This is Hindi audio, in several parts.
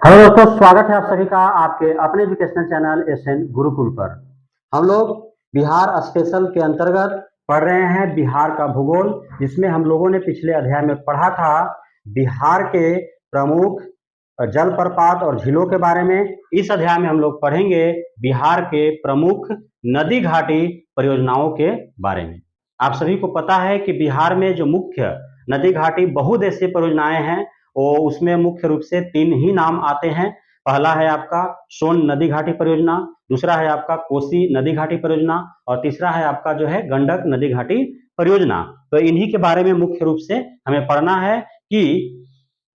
हेलो दोस्तों, स्वागत है आप सभी का आपके अपने एजुकेशनल चैनल एसएन गुरुकुल पर। हम लोग बिहार स्पेशल के अंतर्गत पढ़ रहे हैं बिहार का भूगोल, जिसमें हम लोगों ने पिछले अध्याय में पढ़ा था बिहार के प्रमुख जलप्रपात और झीलों के बारे में। इस अध्याय में हम लोग पढ़ेंगे बिहार के प्रमुख नदी घाटी परियोजनाओं के बारे में। आप सभी को पता है कि बिहार में जो मुख्य नदी घाटी बहुउद्देशीय परियोजनाएं हैं, वो उसमें मुख्य रूप से तीन ही नाम आते हैं। पहला है आपका सोन नदी घाटी परियोजना, दूसरा है आपका कोसी नदी घाटी परियोजना और तीसरा है आपका जो है गंडक नदी घाटी परियोजना। तो इन्हीं के बारे में मुख्य रूप से हमें पढ़ना है कि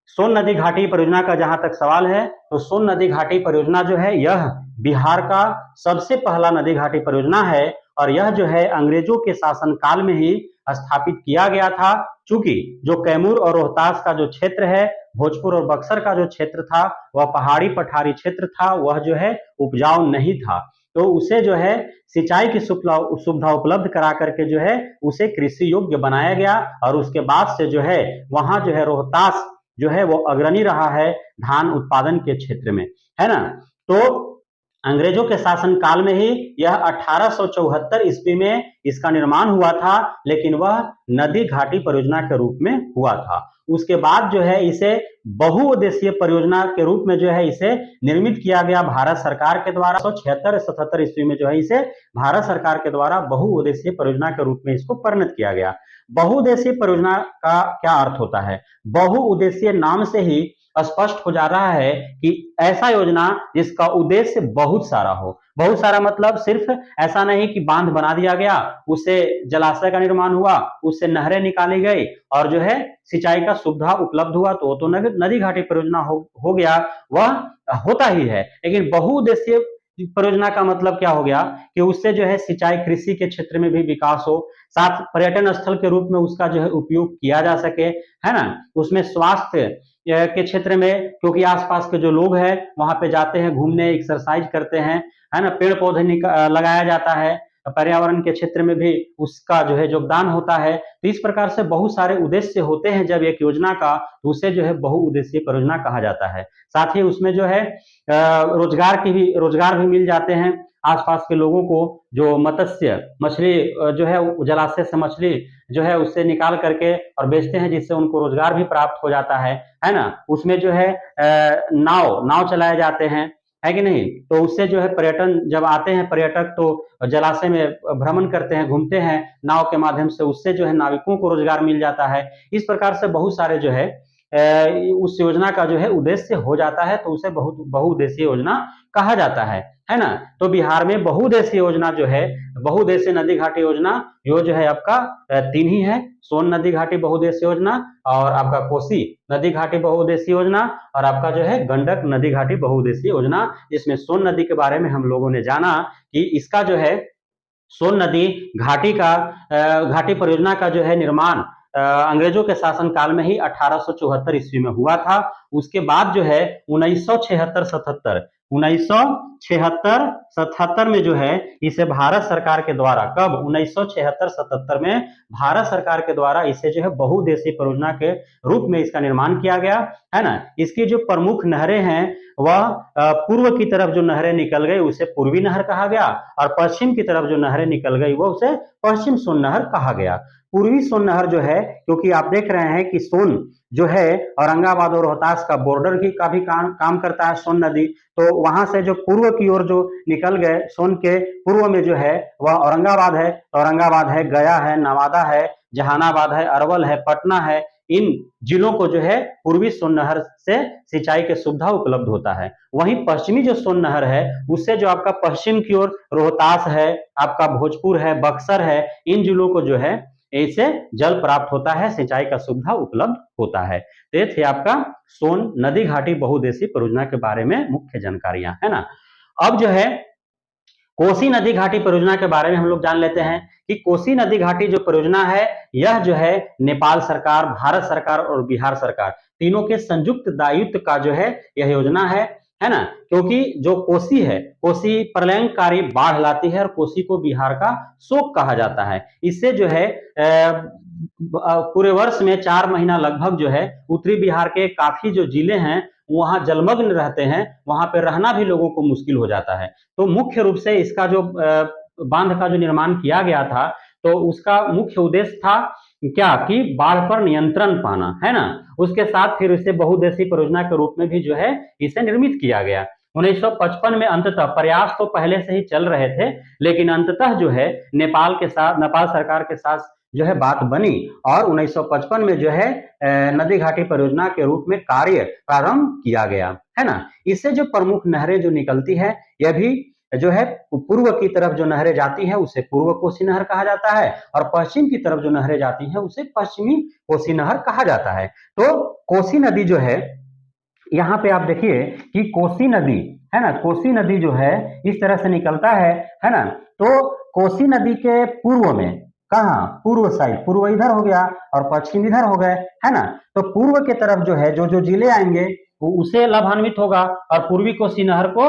सोन नदी घाटी परियोजना का जहां तक सवाल है, तो सोन नदी घाटी परियोजना जो है यह बिहार का सबसे पहला नदी घाटी परियोजना है और यह जो है अंग्रेजों के शासनकाल में ही स्थापित किया गया था। चूंकि जो कैमूर और रोहतास का जो क्षेत्र है, भोजपुर और बक्सर का जो क्षेत्र था, वह पहाड़ी पठारी क्षेत्र था, वह जो है उपजाऊ नहीं था, तो उसे जो है सिंचाई की सुविधा उपलब्ध करा करके जो है उसे कृषि योग्य बनाया गया और उसके बाद से जो है वहां जो है रोहतास जो है वो अग्रणी रहा है धान उत्पादन के क्षेत्र में, है ना। तो अंग्रेजों के शासन काल में ही यह 1874 ईस्वी में इसका निर्माण हुआ था, लेकिन वह नदी घाटी परियोजना के रूप में हुआ था। उसके बाद जो है इसे बहुउद्देशीय परियोजना के रूप में जो है इसे निर्मित किया गया भारत सरकार के द्वारा। 1976-77 ईस्वी में जो है इसे भारत सरकार के द्वारा बहुउद्देशीय परियोजना के रूप में इसको परिणत किया गया। बहुउद्देशीय परियोजना का क्या अर्थ होता है? बहुउद्देशीय नाम से ही स्पष्ट हो जा रहा है कि ऐसा योजना जिसका उद्देश्य बहुत सारा हो। बहुत सारा मतलब सिर्फ ऐसा नहीं कि बांध बना दिया गया, उससे जलाशय का निर्माण हुआ, उससे नहरें निकाली गई और जो है सिंचाई का सुविधा उपलब्ध हुआ, तो नदी घाटी परियोजना हो गया, वह होता ही है। लेकिन बहुउद्देशीय परियोजना का मतलब क्या हो गया कि उससे जो है सिंचाई कृषि के क्षेत्र में भी विकास हो, साथ पर्यटन स्थल के रूप में उसका जो है उपयोग किया जा सके, है ना। उसमें स्वास्थ्य के क्षेत्र में, क्योंकि आसपास के जो लोग हैं वहां पे जाते हैं घूमने, एक्सरसाइज करते हैं, है ना, पेड़ पौधे लगाया जाता है, पर्यावरण के क्षेत्र में भी उसका जो है योगदान होता है। तो इस प्रकार से बहुत सारे उद्देश्य होते हैं जब एक योजना का, तो उसे जो है बहुउद्देशीय परियोजना कहा जाता है। साथ ही उसमें जो है रोजगार भी मिल जाते हैं आसपास के लोगों को, जो मत्स्य मछली जो है जलाशय से मछली जो है उससे निकाल करके और बेचते हैं, जिससे उनको रोजगार भी प्राप्त हो जाता है ना। उसमें जो है नाव चलाए जाते हैं, है कि नहीं। तो उससे जो है पर्यटन, जब आते हैं पर्यटक तो जलाशय में भ्रमण करते हैं, घूमते हैं नाव के माध्यम से, उससे जो है नाविकों को रोजगार मिल जाता है। इस प्रकार से बहुत सारे जो है उस योजना का जो है उद्देश्य हो जाता है, तो उसे बहुउद्देशीय योजना कहा जाता है ना। तो बिहार में बहुउद्देशीय योजना जो है, बहुउद्देशीय नदी घाटी योजना, यो जो है आपका तीन ही है। सोन नदी घाटी बहुउद्देशीय योजना और आपका कोसी नदी घाटी बहुउद्देशीय योजना और आपका जो है गंडक नदी घाटी बहुउद्देशीय योजना। जिसमें सोन नदी के बारे में हम लोगों ने जाना कि इसका जो है सोन नदी घाटी परियोजना का जो है निर्माण अंग्रेजों के शासनकाल में ही 1874 ईस्वी में हुआ था। उसके बाद जो है 1976-77 में जो है इसे भारत सरकार के द्वारा, कब 1976-77 में भारत सरकार के द्वारा इसे जो है बहुउद्देशीय परियोजना के रूप में इसका निर्माण किया गया, है ना। इसकी जो प्रमुख नहरें हैं वह पूर्व की तरफ जो नहरें निकल गई उसे पूर्वी नहर कहा गया और पश्चिम की तरफ जो नहरें निकल गई वो उसे पश्चिम सोन नहर कहा गया। पूर्वी सोन नहर जो है, क्योंकि आप देख रहे हैं कि सोन जो है औरंगाबाद और रोहतास का बॉर्डर का भी काम करता है सोन नदी, तो वहां से जो पूर्व की ओर जो निकल गए, सोन के पूर्व में जो है वह औरंगाबाद है, औरंगाबाद है, गया है, नवादा है, जहानाबाद है, अरवल है, पटना है। इन जिलों को जो है पूर्वी सोन नहर से सिंचाई के सुविधा उपलब्ध होता है। वहीं पश्चिमी जो सोन नहर है उससे जो आपका पश्चिम की ओर रोहतास है, आपका भोजपुर है, बक्सर है, इन जिलों को जो है इससे जल प्राप्त होता है, सिंचाई का सुविधा उपलब्ध होता है। तो ये थे आपका सोन नदी घाटी बहुउद्देशीय परियोजना के बारे में मुख्य जानकारियां, है ना। अब जो है कोसी नदी घाटी परियोजना के बारे में हम लोग जान लेते हैं कि कोसी नदी घाटी जो परियोजना है यह जो है नेपाल सरकार, भारत सरकार और बिहार सरकार तीनों के संयुक्त दायित्व का जो है यह योजना है ना। क्योंकि जो कोसी है, कोसी प्रलयंकारी बाढ़ लाती है और कोसी को बिहार का शोक कहा जाता है। इससे जो है पूरे वर्ष में 4 महीना लगभग जो है उत्तरी बिहार के काफी जो जिले हैं वहां जलमग्न रहते हैं, वहां पे रहना भी लोगों को मुश्किल हो जाता है। तो मुख्य रूप से इसका जो बांध का जो निर्माण किया गया था, तो उसका मुख्य उद्देश्य था क्या कि बाढ़ पर नियंत्रण पाना, है ना। उसके साथ फिर इसे बहुउद्देशीय परियोजना के रूप में भी जो है इसे निर्मित किया गया। 1955 में अंततः प्रयास तो पहले से ही चल रहे थे, लेकिन अंततः जो है नेपाल सरकार के साथ जो है बात बनी और 1955 में जो है नदी घाटी परियोजना के रूप में कार्य प्रारंभ किया गया, है ना। इससे जो प्रमुख नहरें जो निकलती है, यह भी जो है पूर्व की तरफ जो नहरें जाती है उसे पूर्व कोसी नहर कहा जाता है, और पश्चिम की तरफ जो नहरें जाती है उसे पश्चिमी कोसी नहर कहा जाता है। तो कोसी नदी जो है, यहाँ पे आप देखिए कि कोसी नदी, है ना, कोसी नदी जो है इस तरह से निकलता है ना। तो कोसी नदी के पूर्व में, कहाँ, पूर्व साइड, पूर्व इधर हो गया और पश्चिम इधर हो गए, है ना। तो पूर्व के तरफ जो है जो जो जिले आएंगे उसे लाभान्वित होगा, और पूर्वी कोसी नहर को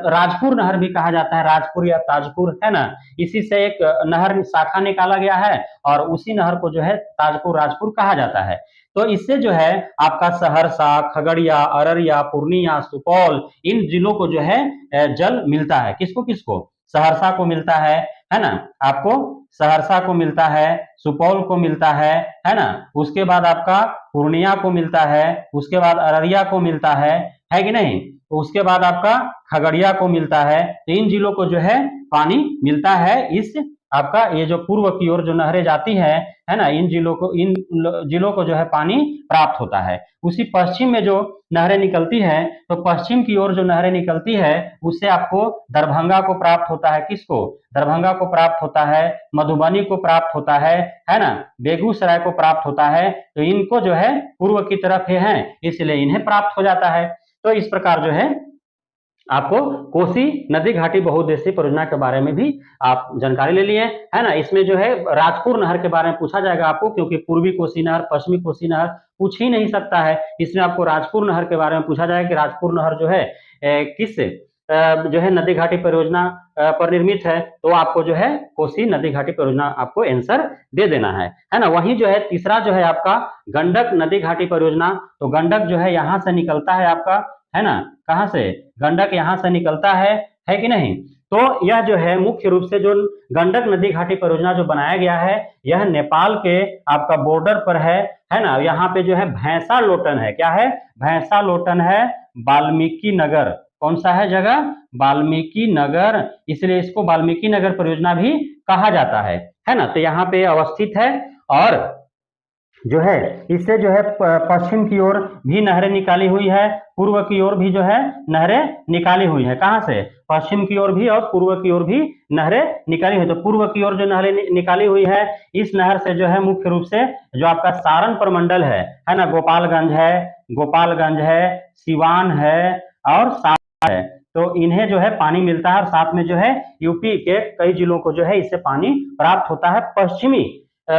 राजपुर नहर भी कहा जाता है, राजपुर या ताजपुर, है ना। इसी से एक नहर शाखा निकाला गया है और उसी नहर को जो है ताजपुर राजपुर कहा जाता है। तो इससे जो है आपका सहरसा, खगड़िया, अररिया, पूर्णिया, सुपौल, इन जिलों को जो है जल मिलता है। किसको किसको? सहरसा को मिलता है ना, आपको सहरसा को मिलता है, सुपौल को मिलता है ना। उसके बाद आपका पूर्णिया को मिलता है, उसके बाद अररिया को मिलता है कि नहीं। तो उसके बाद आपका खगड़िया को मिलता है। तो इन जिलों को जो है पानी मिलता है, इस आपका ये जो पूर्व की ओर जो नहरें जाती है ना, इन जिलों को जो है पानी प्राप्त होता है। उसी पश्चिम में जो नहरें निकलती है, तो पश्चिम की ओर जो नहरें निकलती है उससे आपको दरभंगा को प्राप्त होता है। किसको? दरभंगा को प्राप्त होता है, मधुबनी को प्राप्त होता है ना, बेगूसराय को प्राप्त होता है। तो इनको जो है पूर्व की तरफ है, इसलिए इन्हें प्राप्त हो जाता है। तो इस प्रकार जो है आपको कोसी नदी घाटी बहुउद्देशीय परियोजना के बारे में भी आप जानकारी ले लिए, है ना। इसमें जो है राजपुर नहर के बारे में पूछा जाएगा आपको, क्योंकि पूर्वी कोसी नहर, पश्चिमी कोसी नहर पूछ ही नहीं सकता है। इसमें आपको राजपुर नहर के बारे में पूछा जाएगा कि राजपुर नहर जो है किस जो है नदी घाटी परियोजना पर निर्मित है, तो आपको जो है कोसी नदी घाटी परियोजना आपको आंसर दे देना है ना। वहीं जो है तीसरा जो है आपका गंडक नदी घाटी परियोजना, तो गंडक जो है यहाँ से निकलता है आपका, है ना, कहाँ से? गंडक यहाँ से निकलता है कि नहीं। तो यह जो है मुख्य रूप से जो गंडक नदी घाटी परियोजना जो बनाया गया है, यह नेपाल के आपका बॉर्डर पर है ना। यहाँ पे जो है भैंसा लोटन है, क्या है? भैंसा लोटन है, वाल्मीकि नगर, कौन सा है जगह? वाल्मीकि नगर, इसलिए इसको वाल्मीकि नगर परियोजना भी कहा जाता है ना। तो यहाँ पे अवस्थित है, और जो है इससे जो है पश्चिम की ओर भी नहरें निकाली हुई है, पूर्व की ओर भी जो है नहरें निकाली हुई है। कहां से? पश्चिम की ओर भी और पूर्व की ओर भी नहरें निकाली हुई। तो पूर्व की ओर जो नहरें निकाली हुई है, इस नहर से जो है मुख्य रूप से जो आपका सारण प्रमंडल है ना, गोपालगंज है, सिवान है और सारण है, तो इन्हें जो है पानी मिलता है, और साथ में जो है यूपी के कई जिलों को जो है इससे पानी प्राप्त होता है।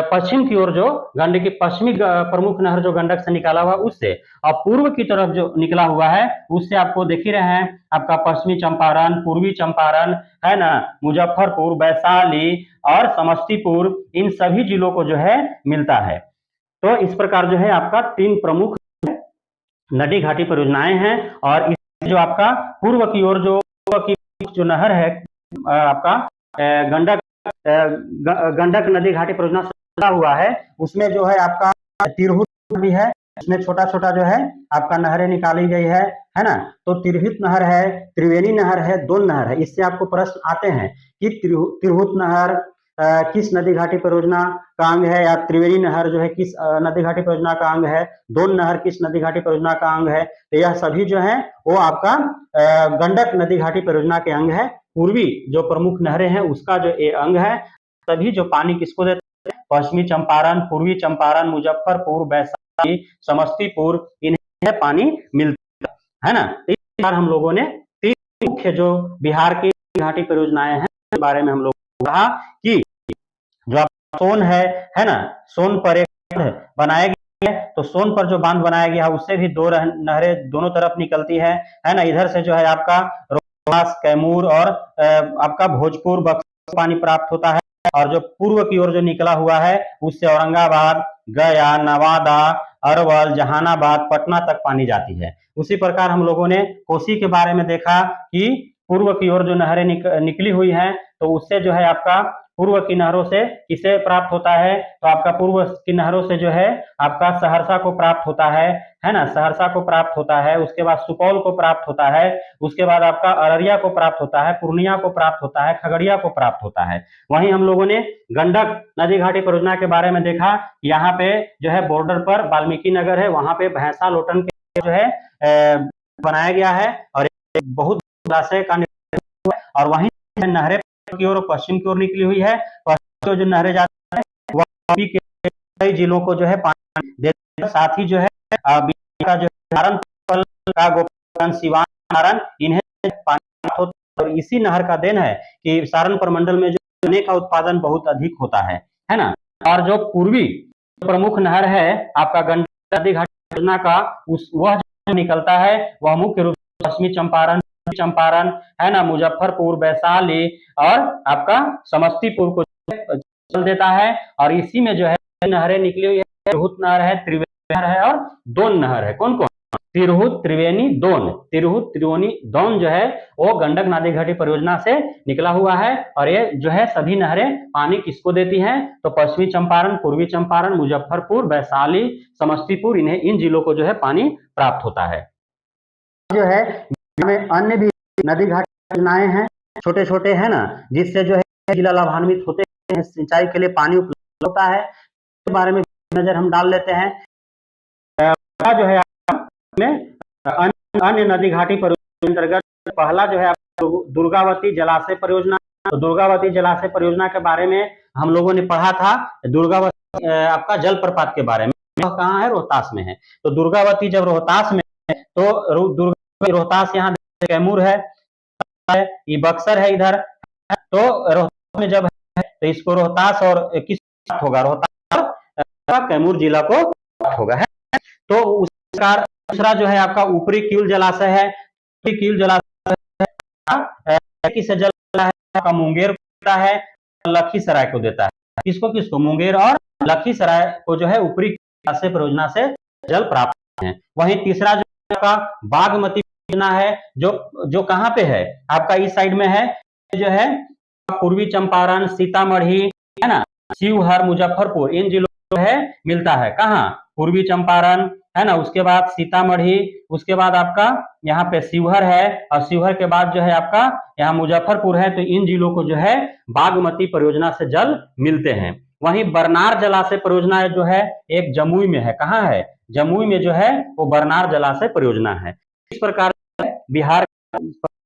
पश्चिम की ओर जो गंडक की पश्चिमी प्रमुख नहर जो गंडक से निकाला हुआ उससे, और पूर्व की तरफ जो निकला हुआ है उससे आपको देख ही रहे हैं, आपका पश्चिमी चंपारण, पूर्वी चंपारण, है ना, मुजफ्फरपुर, वैशाली और समस्तीपुर, इन सभी जिलों को जो है मिलता है। तो इस प्रकार जो है आपका 3 प्रमुख नदी घाटी परियोजनाएं हैं, और इस जो आपका पूर्व की ओर जो नहर है आपका गंडक नदी घाटी परियोजना हुआ है, उसमें जो है आपका तिरहुत भी है, इसमें छोटा छोटा जो है आपका नहरें निकाली गई है ना। तो तिरहुत नहर है, त्रिवेणी नहर है, 2 नहर है। इससे आपको प्रश्न आते हैं कि तिरहुत नहर किस नदी घाटी परियोजना का अंग है, या त्रिवेणी नहर जो है किस नदी घाटी परियोजना का अंग है, 2 नहर किस नदी घाटी परियोजना का अंग है। तो यह सभी जो है वो आपका गंडक नदी घाटी परियोजना के अंग है। पूर्वी जो प्रमुख नहरें हैं उसका जो ये अंग है। सभी जो पानी किसको देते हैं? पश्चिमी चंपारण, पूर्वी चंपारण, मुजफ्फरपुर, वैशाली, समस्तीपुर, इन्हें पानी मिलता है ना। इस बार हम लोगों ने 3 मुख्य जो बिहार की घाटी परियोजनाएं हैं के बारे में हम लोग कहा कि जो सोन है ना, सोन पर एक बनाया गया है, तो सोन पर जो बांध बनाया गया है उससे भी 2 नहरें दोनों तरफ निकलती है ना। इधर से जो है आपका रोहतास, कैमूर और आपका भोजपुर, बक्सर पानी प्राप्त होता है, और जो पूर्व की ओर जो निकला हुआ है उससे औरंगाबाद, गया, नवादा, अरवल, जहानाबाद, पटना तक पानी जाती है। उसी प्रकार हम लोगों ने कोसी के बारे में देखा कि पूर्व की ओर जो नहरें निकली हुई हैं, तो उससे जो है आपका पूर्व की नहरों से किसे प्राप्त होता है, तो आपका पूर्व की नहरों से जो है आपका सहरसा को प्राप्त होता है ना, सहरसा को प्राप्त होता है, उसके बाद सुपौल को प्राप्त होता है, उसके बाद आपका अररिया को प्राप्त होता है, पूर्णिया को प्राप्त होता है, खगड़िया को प्राप्त होता है। वहीं हम लोगों ने गंडक नदी घाटी परियोजना के बारे में देखा, यहाँ पे जो है बॉर्डर पर वाल्मीकि नगर है, वहां पे भैंसा लोटन के जो है बनाया गया है और बहुत जलाशय का निर्माण हुआ है। और वहीं नहरें की ओर पश्चिम की ओर निकली हुई है, पश्चिम की ओर जो नहरें जाती है वह कई जिलों को जो है पानी देती है। साथ ही जो है का जो सारण का गोपालगंज, सिवान, सारण इन्हें पानी प्राप्त होता है। और इसी नहर का देन है कि सारण प्रमंडल में जो गन्ने का उत्पादन बहुत अधिक होता है ना। और जो पूर्वी प्रमुख नहर है आपका गंडक नदी घाटी योजना का, वह जो निकलता है वह मुख्य रूप से पश्चिमी चंपारण चंपारण है ना, मुजफ्फरपुर, वैशाली और आपका समस्तीपुर को चल देता है। और इसी में जो है नहरें निकली हुई है, तिरहुत नहर है, त्रिवेणी नहर है और दोन नहर है। कौन कौन? तिरहुत, त्रिवेणी, दोन। तिरहुत, त्रिवेणी, दोन जो है वो गंडक नदी घाटी परियोजना से निकला हुआ है। और ये जो है सभी नहरें पानी किसको देती हैं, तो पश्चिमी चंपारण, पूर्वी चंपारण, मुजफ्फरपुर, वैशाली, समस्तीपुर, इन जिलों को जो है पानी प्राप्त होता है। जो है में अन्य भी नदी घाट योजनाएं हैं, छोटे छोटे है ना, जिससे जो है जिला लाभान्वित होते हैं, सिंचाई के लिए पानी उपलब्ध होता है। इसके बारे में नजर हम डाल लेते हैं। जो है अन्य नदी घाटी परियोजना अंतर्गत पहला जो है दुर्गावती जलाशय परियोजना। तो दुर्गावती जलाशय परियोजना के बारे में हम लोगों ने पढ़ा था, दुर्गावती आपका जलप्रपात के बारे में। कहाँ है? रोहतास में है। तो दुर्गावती जब रोहतास में है तो रोहतास यहाँ कैमूर है, ये बक्सर है इधर, तो रोहतास में जब है तो इसको रोहतास और किस होगा, रोहतास कैमूर जिला को होगा है। तो उस प्रकार दूसरा जो है आपका ऊपरी कील जलाशय है। ऊपरी कील जलाशय किससे जल है? आपका मुंगेर को देता है, लखीसराय को देता है। किसको किसको? मुंगेर और लखीसराय को जो है ऊपरी जलाशय परियोजना से जल प्राप्त है। वहीं तीसरा जो आपका बागमती योजना है, जो कहाँ पे है आपका इस साइड में है, जो है पूर्वी चंपारण, सीतामढ़ी है ना, शिवहर, मुजफ्फरपुर, इन जिलों में है मिलता है। कहाँ? पूर्वी चंपारण है ना, उसके बाद सीतामढ़ी, उसके बाद आपका यहाँ पे शिवहर है और शिवहर के बाद जो है आपका यहाँ मुजफ्फरपुर है। तो इन जिलों को जो है बागमती परियोजना से जल मिलते हैं। वहीं बरनार जलाशय परियोजना जो है एक जमुई में है। कहाँ है? जमुई में जो है वो बरनार जलाशय परियोजना है। इस प्रकार बिहार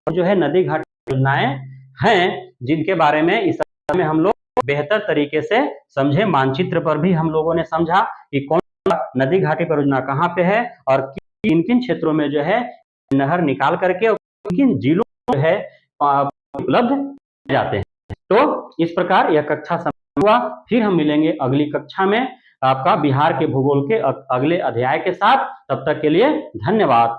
जो है नदी घाट योजनाएं हैं जिनके बारे में इस में हम लोग बेहतर तरीके से समझे। मानचित्र पर भी हम लोगों ने समझा कि कौन नदी घाटी परियोजना कहाँ पे है और किन किन क्षेत्रों में जो है नहर निकाल करके किन जिलों में जो है उपलब्ध जाते हैं। तो इस प्रकार यह कक्षा समाप्त हुआ। फिर हम मिलेंगे अगली कक्षा में आपका बिहार के भूगोल के अगले अध्याय के साथ। तब तक के लिए धन्यवाद।